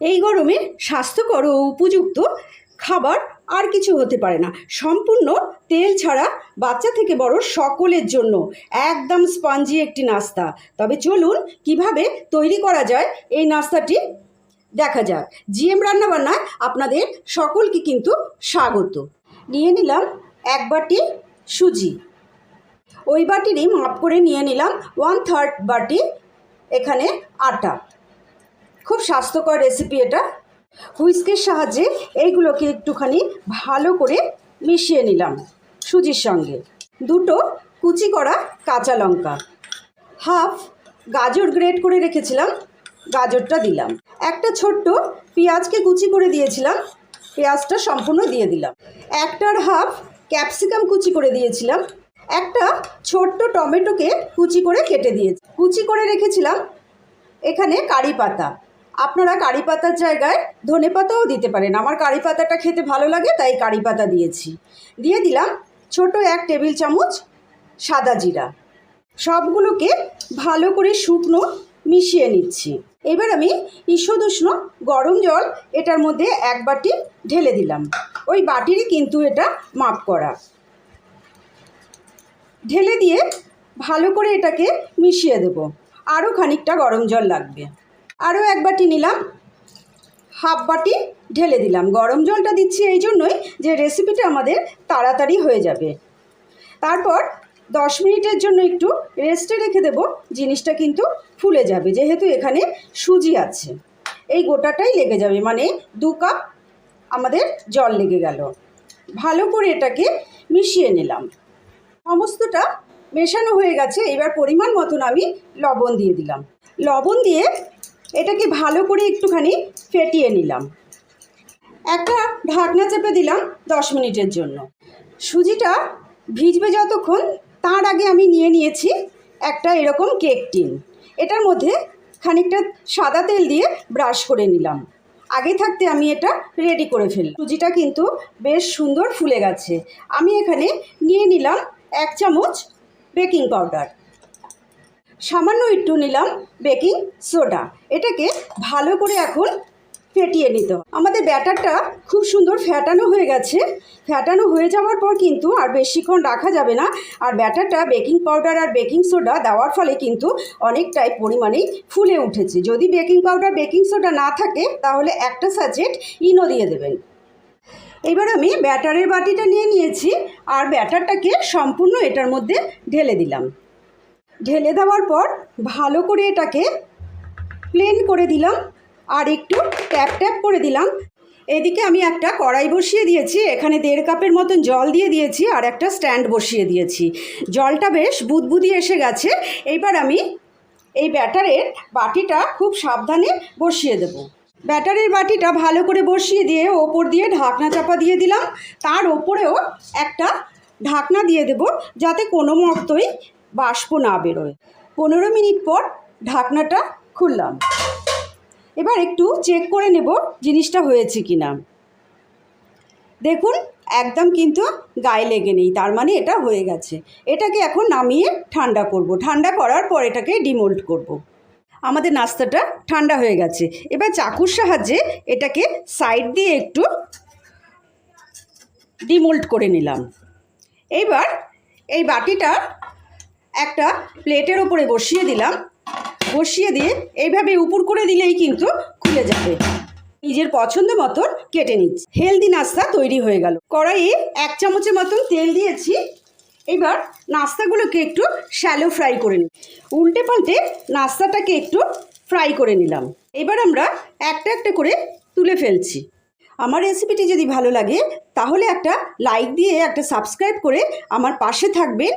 এই গরমে স্বাস্থ্যকর ও উপযুক্ত খাবার আর কিছু হতে পারে না। সম্পূর্ণ তেল ছাড়া বাচ্চা থেকে বড় সকলের জন্য একদম স্পঞ্জি একটি নাস্তা। তবে চলুন কিভাবে তৈরি করা যায় এই নাস্তাটি দেখা যাক। জিএম রান্নাবান্নায় আপনাদের সকলকে কিন্তু স্বাগত। নিয়ে নিলাম 1 বাটি সুজি, ওই বাটিরই মাপ করে নিয়ে নিলাম 1/3 বাটি এখানে আটা। খুব স্বাস্থ্যকর রেসিপি এটা। হুইস্কের সাহায্যে এইগুলোকে একটুখানি ভালো করে মিশিয়ে নিলাম সুজির সঙ্গে। 2টো কুচি করা কাঁচা লঙ্কা, হাফ গাজর গ্রেট করে রেখেছিলাম, গাজরটা দিলাম। একটা ছোট্ট পেঁয়াজকে কুচি করে দিয়েছিলাম, পেঁয়াজটা সম্পূর্ণ দিয়ে দিলাম। 1.5 ক্যাপসিকাম কুচি করে দিয়েছিলাম। একটা ছোট্ট টমেটোকে কুচি করে কেটে দিয়েছি। কুচি করে রেখেছিলাম এখানে কারি পাতা। আপনারা কারি পাতার জায়গায় ধনে পাতাও দিতে পারেন। আমার কারি পাতাটা খেতে ভালো লাগে তাই কারি পাতা দিয়েছি। দিয়ে দিলাম ছোট 1 টেবিল চামচ সাদা জিরা। সবগুলোকে ভালো করে শুকনো মিশিয়ে নিচ্ছি। এবার আমি ঈষদুষ্ণ গরম জল এটার মধ্যে 1 বাটি ঢেলে দিলাম। ওই বাটিরই কিন্তু এটা মাপ করা। ঢেলে দিয়ে ভালো করে এটাকে মিশিয়ে দেব। আরও খানিকটা গরম জল লাগবে। আরও 1 বাটি নিলাম, হাফ বাটি ঢেলে দিলাম। গরম জলটা দিচ্ছি এই জন্যই যে রেসিপিটা আমাদের তাড়াতাড়ি হয়ে যাবে। তারপর 10 মিনিটের জন্য একটু রেস্টে রেখে দেব। জিনিসটা কিন্তু ফুলে যাবে, যেহেতু এখানে সুজি আছে। এই গোটাটাই লেগে যাবে, মানে 2 কাপ আমাদের জল লেগে গেল। ভালো করে এটাকে মিশিয়ে নিলাম। সমস্তটা মেশানো হয়ে গেছে। এবার পরিমাণ মতন আমি লবণ দিয়ে দিলাম। লবণ দিয়ে এটাকে ভালো করে একটুখানি ফেটিয়ে নিলাম। একটা ঢাকনা চেপে দিলাম 10 মিনিটের জন্য। সুজিটা ভিজবে যতক্ষণ, তার আগে আমি নিয়ে নিয়েছি একটা এরকম কেক টিন। এটার মধ্যে খানিকটা সাদা তেল দিয়ে ব্রাশ করে নিলাম। আগে থাকতে আমি এটা রেডি করে ফেললাম। সুজিটা কিন্তু বেশ সুন্দর ফুলে গেছে। আমি এখানে নিয়ে নিলাম 1 চামচ বেকিং পাউডার, সামান্য একটু নিলাম বেকিং সোডা। এটাকে ভালো করে এখন ফেটিয়ে নিতে হবে। আমাদের ব্যাটারটা খুব সুন্দর ফ্যাটানো হয়ে গেছে। ফ্যাটানো হয়ে যাওয়ার পর কিন্তু আর বেশিক্ষণ রাখা যাবে না। আর ব্যাটারটা বেকিং পাউডার আর বেকিং সোডা দেওয়ার ফলে কিন্তু অনেকটাই পরিমাণেই ফুলে উঠেছে। যদি বেকিং পাউডার বেকিং সোডা না থাকে তাহলে একটা স্যাচেট ইনো দিয়ে দেবেন। এবার আমি ব্যাটারের বাটিটা নিয়ে নিয়েছি আর ব্যাটারটাকে সম্পূর্ণ এটার মধ্যে ঢেলে দিলাম। ঢেলে দেওয়ার পর ভালো করে এটাকে প্লেন করে দিলাম আর একটু ট্যাপ ট্যাপ করে দিলাম। এদিকে আমি একটা কড়াই বসিয়ে দিয়েছি, এখানে 1.5 কাপের মতন জল দিয়ে দিয়েছি আর একটা স্ট্যান্ড বসিয়ে দিয়েছি। জলটা বেশ বুদবুদি এসে গেছে। এইবার আমি এই ব্যাটারের বাটিটা খুব সাবধানে বসিয়ে দেব। ব্যাটারের বাটিটা ভালো করে বসিয়ে দিয়ে ওপর দিয়ে ঢাকনা চাপা দিয়ে দিলাম। তার ওপরেও একটা ঢাকনা দিয়ে দেব, যাতে কোনো মতোই বাষ্প না বেরোয়। 15 মিনিট পর ঢাকনাটা খুললাম। এবার একটু চেক করে নেব জিনিসটা হয়েছে কি না। দেখুন একদম কিন্তু গায়ে লেগে নেই, তার মানে এটা হয়ে গেছে। এটাকে এখন নামিয়ে ঠান্ডা করব। ঠান্ডা করার পর এটাকে ডিমোল্ড করব। আমাদের নাস্তাটা ঠান্ডা হয়ে গেছে। এবার চাকুর সাহায্যে এটাকে সাইড দিয়ে একটু ডিমোল্ড করে নিলাম। এইবার এই বাটিটা একটা প্লেটের ওপরে বসিয়ে দিলাম। বসিয়ে দিয়ে এইভাবে উপর করে দিলেই কিন্তু খুলে যাবে। নিজের পছন্দ মতন কেটে নিচ্ছি। হেলদি নাস্তা তৈরি হয়ে গেল। কড়াইয়ে 1 চামচের মতন তেল দিয়েছি। এবার নাস্তাগুলোকে একটু শ্যালো ফ্রাই করে নিই। উল্টে পাল্টে নাস্তাটাকে একটু ফ্রাই করে নিলাম। এবার আমরা একটা একটা করে তুলে ফেলছি। আমার রেসিপিটি যদি ভালো লাগে তাহলে একটা লাইক দিয়ে একটা সাবস্ক্রাইব করে আমার পাশে থাকবেন।